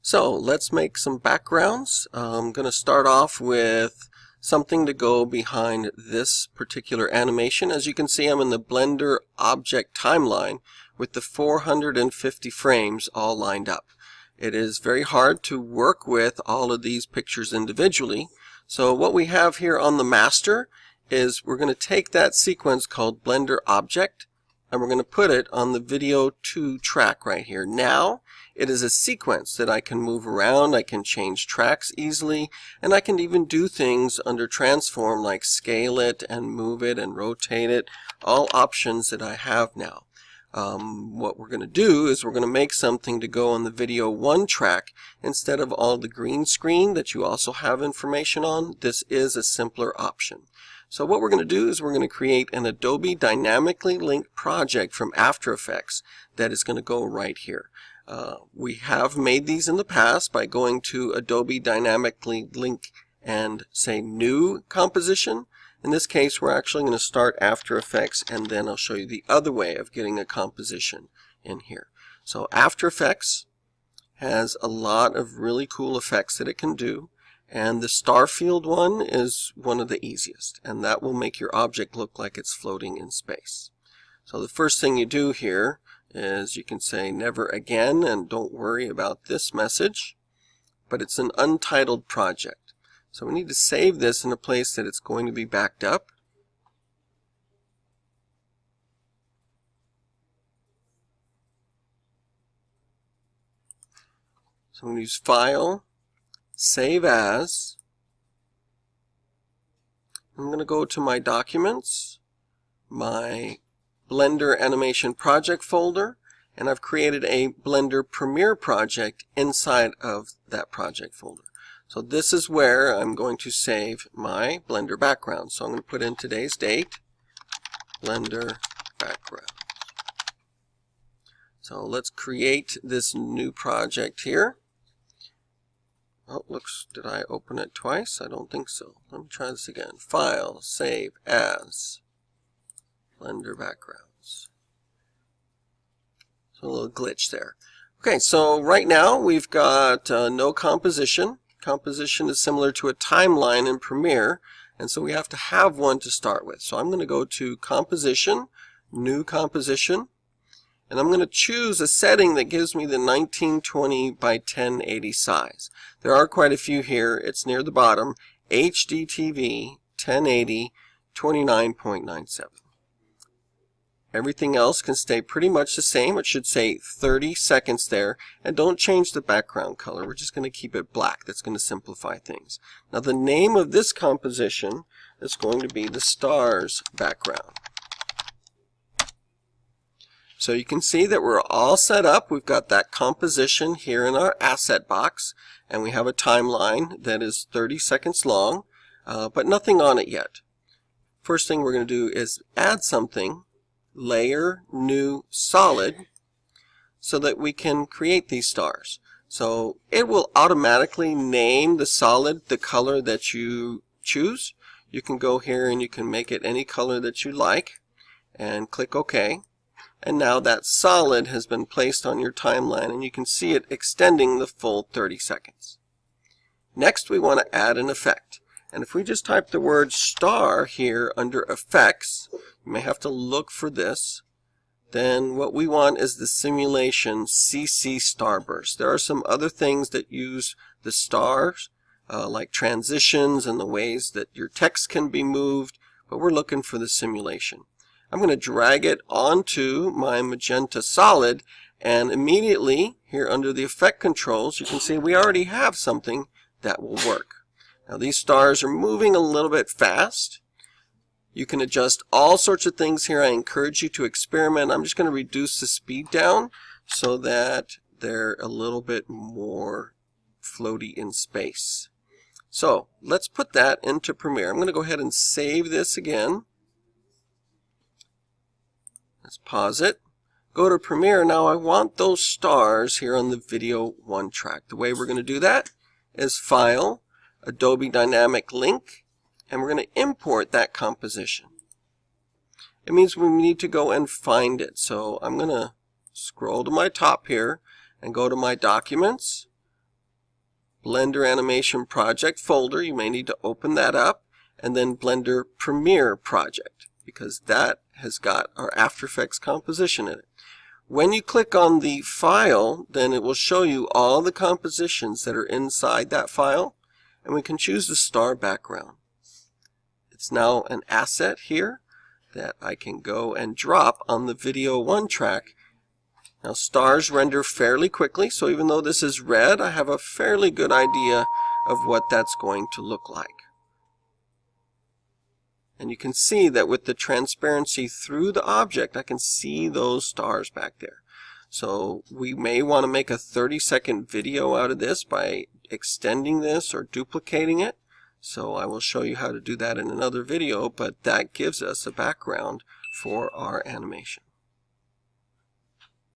So let's make some backgrounds. I'm going to start off with something to go behind this particular animation. As you can see, I'm in the Blender object timeline with the 450 frames all lined up. It is very hard to work with all of these pictures individually. So what we have here on the master is we're going to take that sequence called Blender object and we're going to put it on the video 2 track right here. Now it is a sequence that I can move around, I can change tracks easily, and I can even do things under transform like scale it and move it and rotate it, all options that I have now. What we're going to do is we're going to make something to go on the video 1 track instead of all the green screen that you also have information on. This is a simpler option. So what we're going to do is we're going to create an Adobe Dynamically Linked project from After Effects that is going to go right here. We have made these in the past by going to Adobe Dynamically Link and say New Composition. In this case, we're actually going to start After Effects and then I'll show you the other way of getting a composition in here. So After Effects has a lot of really cool effects that it can do. And the star field one is one of the easiest, and that will make your object look like it's floating in space. So the first thing you do here is you can say never again and don't worry about this message, but it's an untitled project. So we need to save this in a place that it's going to be backed up. So I'm going to use File, Save As. I'm going to go to my Documents, my Blender Animation Project folder, and I've created a Blender Premiere project inside of that project folder. So this is where I'm going to save my Blender background. So I'm going to put in today's date, Blender background. So let's create this new project here. Oh, looks, did I open it twice? I don't think so. Let me try this again. File, Save As, Blender Backgrounds. So a little glitch there. Okay, so right now we've got no composition. Composition is similar to a timeline in Premiere, and so we have to have one to start with. So I'm going to go to Composition, New Composition, and I'm going to choose a setting that gives me the 1920 by 1080 size. There are quite a few here. It's near the bottom. HDTV 1080 29.97. Everything else can stay pretty much the same. It should say 30 seconds there. And don't change the background color. We're just going to keep it black. That's going to simplify things. Now the name of this composition is going to be the stars background. So you can see that we're all set up. We've got that composition here in our asset box, and we have a timeline that is 30 seconds long, but nothing on it yet. First thing we're going to do is add something, Layer, New, Solid, so that we can create these stars. So it will automatically name the solid the color that you choose. You can go here and you can make it any color that you like and click OK. And now that solid has been placed on your timeline and you can see it extending the full 30 seconds. Next we want to add an effect. And if we just type the word star here under effects, you may have to look for this. Then what we want is the simulation CC Starburst. There are some other things that use the stars, like transitions and the ways that your text can be moved, but we're looking for the simulation. I'm going to drag it onto my magenta solid, and immediately here under the effect controls you can see we already have something that will work. Now these stars are moving a little bit fast. You can adjust all sorts of things here. I encourage you to experiment. I'm just going to reduce the speed down so that they're a little bit more floaty in space. So let's put that into Premiere. I'm going to go ahead and save this again. Let's pause it. Go to Premiere. Now I want those stars here on the video 1 track. The way we're going to do that is File, Adobe Dynamic Link, and we're going to import that composition. It means we need to go and find it. So I'm going to scroll to my top here and go to my Documents, Blender Animation Project folder. You may need to open that up, and then Blender Premiere Project, because that has got our After Effects composition in it. When you click on the file, then it will show you all the compositions that are inside that file, and we can choose the star background. It's now an asset here that I can go and drop on the Video 1 track. Now, stars render fairly quickly, so even though this is red, I have a fairly good idea of what that's going to look like. And you can see that with the transparency through the object, I can see those stars back there. So we may want to make a 30-second video out of this by extending this or duplicating it. So I will show you how to do that in another video, but that gives us a background for our animation.